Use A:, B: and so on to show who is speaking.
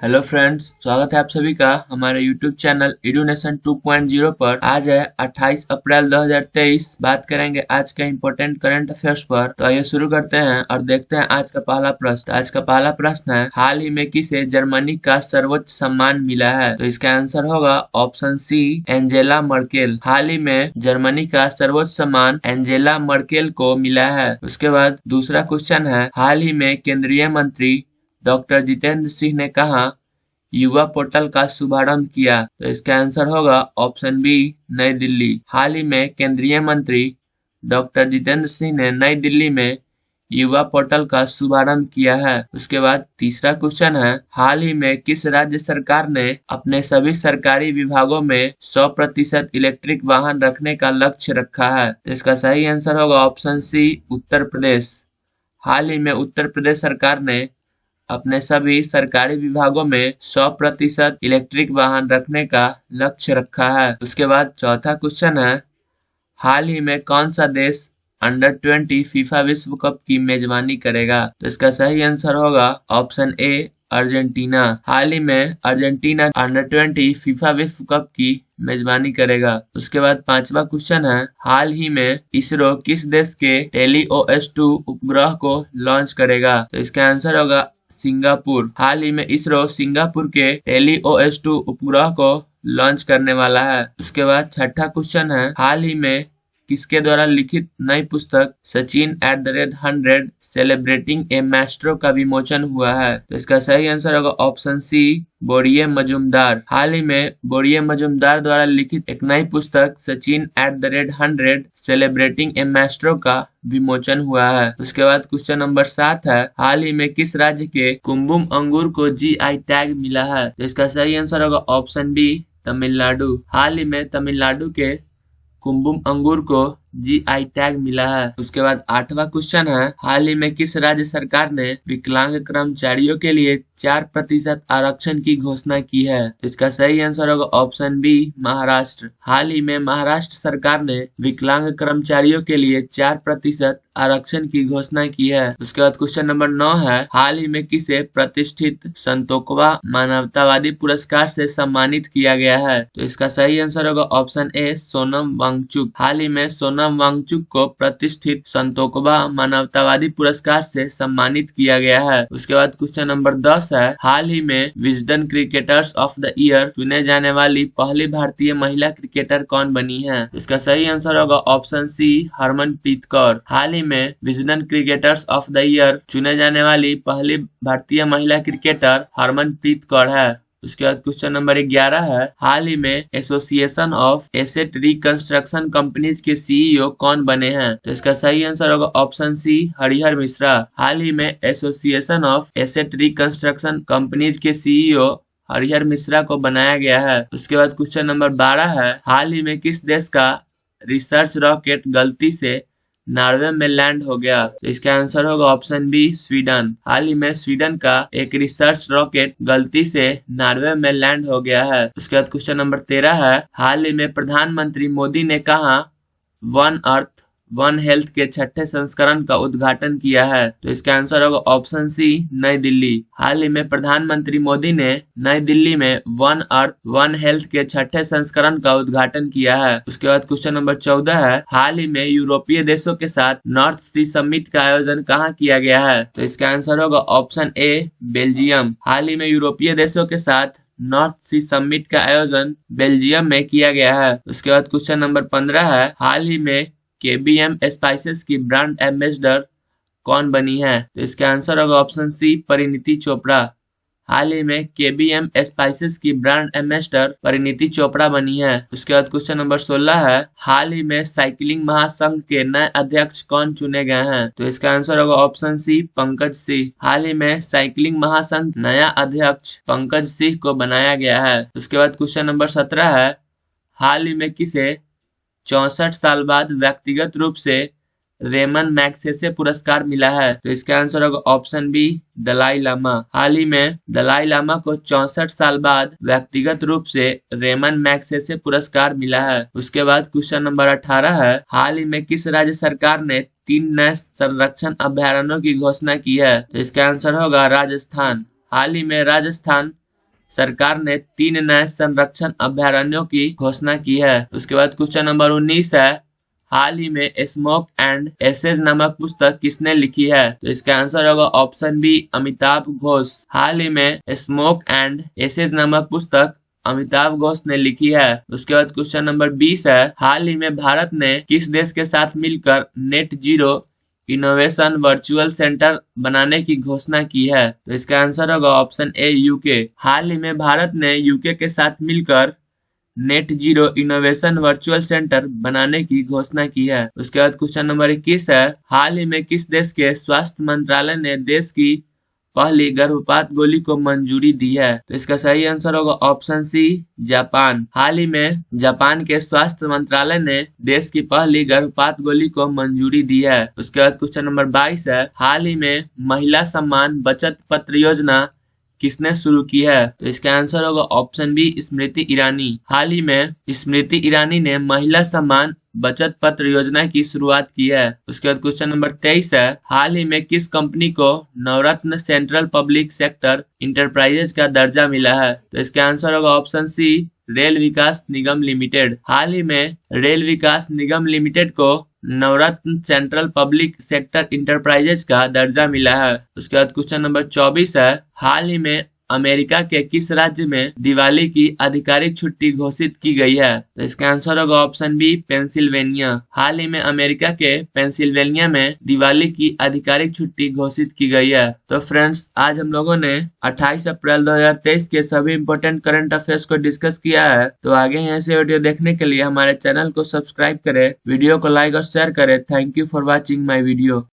A: Hello friends, स्वागत है आप सभी का हमारे यूट्यूब चैनल एडुनेशन 2.0 पर। आज है 28 अप्रैल 2023। बात करेंगे आज के इम्पोर्टेंट करंट अफेयर्स पर। तो आइए शुरू करते हैं और देखते हैं आज का पहला प्रश्न। आज का पहला प्रश्न है, हाल ही में किसे जर्मनी का सर्वोच्च सम्मान मिला है? तो इसका आंसर होगा ऑप्शन सी, एंजेला मर्केल। हाल ही में जर्मनी का सर्वोच्च सम्मान एंजेला मर्केल को मिला है। उसके बाद दूसरा क्वेश्चन है, हाल ही में केंद्रीय मंत्री डॉक्टर जितेंद्र सिंह ने कहा युवा पोर्टल का शुभारंभ किया? तो इसका आंसर होगा ऑप्शन बी, नई दिल्ली। हाल ही में केंद्रीय मंत्री डॉक्टर जितेंद्र सिंह ने नई दिल्ली में युवा पोर्टल का शुभारंभ किया है। उसके बाद तीसरा क्वेश्चन है, हाल ही में किस राज्य सरकार ने अपने सभी सरकारी विभागों में 100% इलेक्ट्रिक वाहन रखने का लक्ष्य रखा है? तो इसका सही आंसर होगा ऑप्शन सी, उत्तर प्रदेश। हाल ही में उत्तर प्रदेश सरकार ने अपने सभी सरकारी विभागों में 100% इलेक्ट्रिक वाहन रखने का लक्ष्य रखा है। उसके बाद चौथा क्वेश्चन है, हाल ही में कौन सा देश अंडर 20 फीफा विश्व कप की मेजबानी करेगा? तो इसका सही आंसर होगा ऑप्शन ए, अर्जेंटीना। हाल ही में अर्जेंटीना अंडर 20 फीफा विश्व कप की मेजबानी करेगा। उसके बाद पांचवा क्वेश्चन है, हाल ही में इसरो किस देश के टेलीओएस-2 उपग्रह को लॉन्च करेगा? तो इसका आंसर होगा सिंगापुर। हाल ही में इसरो सिंगापुर के टेलीओएस-2 उपग्रह को लॉन्च करने वाला है। उसके बाद छठा क्वेश्चन है, हाल ही में किसके द्वारा लिखित नई पुस्तक सचिन @100 सेलिब्रेटिंग ए मास्ट्रो का विमोचन हुआ है? तो इसका सही आंसर होगा ऑप्शन सी, बोरिये मजुमदार। हाल ही में बोरिये मजुमदार द्वारा लिखित एक नई पुस्तक सचिन @100 सेलिब्रेटिंग ए मास्ट्रो का विमोचन हुआ है। उसके बाद क्वेश्चन नंबर 7 है, हाल ही में किस राज्य के कुंबुम अंगूर को जीआई टैग मिला है? तो इसका सही आंसर होगा ऑप्शन बी, तमिलनाडु। हाल ही में तमिलनाडु के कुंबुम अंगूर को जीआई टैग मिला है। उसके बाद आठवां क्वेश्चन है, हाल ही में किस राज्य सरकार ने विकलांग कर्मचारियों के लिए 4% आरक्षण की घोषणा की है? तो इसका सही आंसर होगा ऑप्शन बी, महाराष्ट्र। हाल ही में महाराष्ट्र सरकार ने विकलांग कर्मचारियों के लिए 4% आरक्षण की घोषणा की है। उसके बाद क्वेश्चन नंबर 9 है, हाल ही में किसे प्रतिष्ठित संतोकवा मानवतावादी पुरस्कार से सम्मानित किया गया है? तो इसका सही आंसर होगा ऑप्शन ए, सोनम वांगचुक। हाल ही में सोनम वांगचुक को प्रतिष्ठित संतोकवा मानवतावादी पुरस्कार से सम्मानित किया गया है। उसके बाद क्वेश्चन नंबर 10 है, हाल ही में Wisden cricketers of the year चुने जाने वाली पहली भारतीय महिला क्रिकेटर कौन बनी है? इसका सही आंसर होगा ऑप्शन सी, हरमनप्रीत कौर। हाल ही में Wisden cricketers of the year चुने जाने वाली पहली भारतीय महिला क्रिकेटर हरमनप्रीत कौर है। उसके बाद क्वेश्चन नंबर 11 है, हाल ही में association of asset reconstruction companies के सीईओ कौन बने हैं? तो इसका सही आंसर होगा ऑप्शन सी, हरिहर मिश्रा। हाल ही में association of asset reconstruction companies के सीईओ हरिहर मिश्रा को बनाया गया है। उसके बाद क्वेश्चन नंबर 12 है, हाल ही में किस देश का रिसर्च रॉकेट गलती से नॉर्वे में लैंड हो गया? तो इसका आंसर होगा ऑप्शन बी, स्वीडन। हाल ही में स्वीडन का एक रिसर्च रॉकेट गलती से नॉर्वे में लैंड हो गया है। उसके बाद क्वेश्चन नंबर 13 है, हाल ही में प्रधानमंत्री मोदी ने कहा वन अर्थ वन हेल्थ के 6ठे संस्करण का उद्घाटन किया है? तो इसका आंसर होगा ऑप्शन सी, नई दिल्ली। हाल ही में प्रधानमंत्री मोदी ने नई दिल्ली में वन अर्थ वन हेल्थ के 6ठे संस्करण का उद्घाटन किया है। उसके बाद क्वेश्चन नंबर 14 है, हाल ही में यूरोपीय देशों के साथ नॉर्थ सी समिट का आयोजन कहाँ किया गया है? तो इसका आंसर होगा ऑप्शन ए, बेल्जियम। हाल ही में यूरोपीय देशों के साथ नॉर्थ सी समिट का आयोजन बेल्जियम में किया गया है। उसके बाद क्वेश्चन नंबर 15 है, हाल ही में केबीएम स्पाइसेस की ब्रांड एम्बेसडर कौन बनी है? तो इसका आंसर होगा ऑप्शन सी, परिणीति चोपड़ा। हाल ही में केबीएम स्पाइसेस की ब्रांड एम्बेसडर परिणीति चोपड़ा बनी है। उसके बाद क्वेश्चन नंबर 16 है, हाल ही में साइकिलिंग महासंघ के नए अध्यक्ष कौन चुने गए हैं? तो इसका आंसर होगा ऑप्शन सी, पंकज सिंह। हाल ही में साइकिलिंग महासंघ नया अध्यक्ष पंकज सिंह को बनाया गया है। उसके बाद क्वेश्चन नंबर 17 है, हाल ही में किसे 64 साल बाद व्यक्तिगत रूप से रेमन मैग्सेसे पुरस्कार मिला है? तो इसका आंसर होगा ऑप्शन बी, दलाई लामा। हाल ही में दलाई लामा को 64 साल बाद व्यक्तिगत रूप से रेमन मैग्सेसे पुरस्कार मिला है। उसके बाद क्वेश्चन नंबर 18 है, हाल ही में किस राज्य सरकार ने 3 नए संरक्षण अभयारण्यों की घोषणा की है? तो इसका आंसर होगा राजस्थान। हाल ही में राजस्थान सरकार ने 3 नए संरक्षण अभयारण्यों की घोषणा की है। उसके बाद क्वेश्चन नंबर 19 है, हाल ही में स्मोक एंड एसेज नामक पुस्तक किसने लिखी है? तो इसका आंसर होगा ऑप्शन बी, अमिताभ घोष। हाल ही में स्मोक एंड एसेज नामक पुस्तक अमिताभ घोष ने लिखी है। उसके बाद क्वेश्चन नंबर 20 है, हाल ही में भारत ने किस देश के साथ मिलकर net zero innovation virtual centre बनाने की घोषणा की है? तो इसका आंसर होगा ऑप्शन ए, यूके। हाल ही में भारत ने यूके के साथ मिलकर net zero innovation virtual centre बनाने की घोषणा की है। उसके बाद क्वेश्चन नंबर 21 है, हाल ही में किस देश के स्वास्थ्य मंत्रालय ने देश की पहली गर्भपात गोली को मंजूरी दी है? तो इसका सही आंसर होगा ऑप्शन सी, जापान। हाल ही में जापान के स्वास्थ्य मंत्रालय ने देश की पहली गर्भपात गोली को मंजूरी दी है। उसके बाद क्वेश्चन नंबर 22 है, हाल ही में महिला सम्मान बचत पत्र योजना किसने शुरू की है? तो इसका आंसर होगा ऑप्शन बी, स्मृति ईरानी। हाल ही में स्मृति ईरानी ने महिला सम्मान बचत पत्र योजना की शुरुआत की है। उसके बाद क्वेश्चन नंबर 23 है, हाल ही में किस कंपनी को नवरत्न सेंट्रल पब्लिक सेक्टर इंटरप्राइजेज का दर्जा मिला है? तो इसका आंसर होगा ऑप्शन सी, रेल विकास निगम लिमिटेड। हाल ही में रेल विकास निगम लिमिटेड को नवरत्न सेंट्रल पब्लिक सेक्टर इंटरप्राइजेज का दर्जा मिला है। उसके बाद क्वेश्चन नंबर 24 है, हाल ही में अमेरिका के किस राज्य में दिवाली की आधिकारिक छुट्टी घोषित की गई है? तो इसका आंसर होगा ऑप्शन बी, पेंसिल्वेनिया। हाल ही में अमेरिका के पेंसिल्वेनिया में दिवाली की आधिकारिक छुट्टी घोषित की गई है। तो फ्रेंड्स, आज हम लोगों ने 28 अप्रैल 2023 के सभी इंपोर्टेंट करंट अफेयर्स को डिस्कस किया है। तो आगे ऐसे वीडियो देखने के लिए हमारे चैनल को सब्सक्राइब करें, वीडियो को लाइक और शेयर करें। Thank you for watching my video.